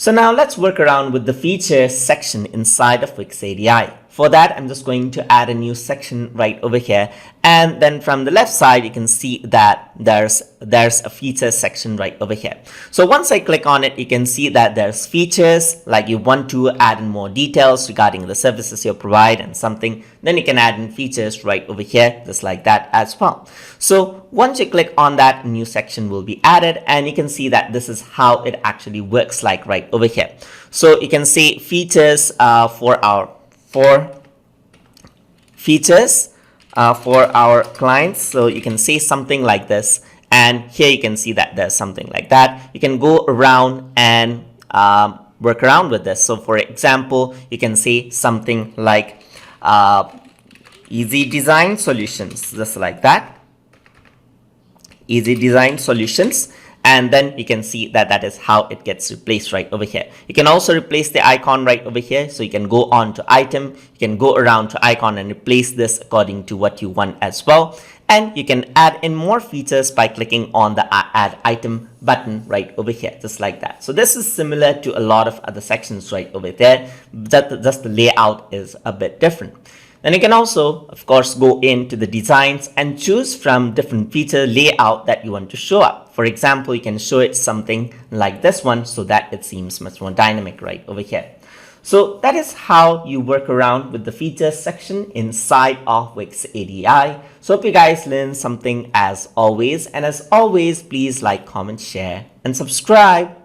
So now let's work around with the features section inside of Wix ADI. For that, I'm just going to add a new section right over here. And then from the left side, you can see that there's a features section right over here. So once I click on it, you can see that there's features, like you want to add in more details regarding the services you provide and something, then you can add in features right over here, just like that as well. So once you click on that, a new section will be added, and you can see that this is how it actually works like right over here. So you can see features for our clients. So you can say something like this, and here you can see that there's something like that. You can go around and work around with this. So for example, you can say something like easy design solutions, just like that, easy design solutions. And then you can see that that is how it gets replaced right over here. You can also replace the icon right over here. So you can go on to item, you can go around to icon and replace this according to what you want as well. And you can add in more features by clicking on the add item button right over here, just like that. So this is similar to a lot of other sections right over there, just the layout is a bit different. Then you can also, of course, go into the designs and choose from different feature layout that you want to show up. For example, you can show it something like this one so that it seems much more dynamic right over here. So that is how you work around with the features section inside of Wix ADI. So hope you guys learned something as always. And as always, please like, comment, share, and subscribe.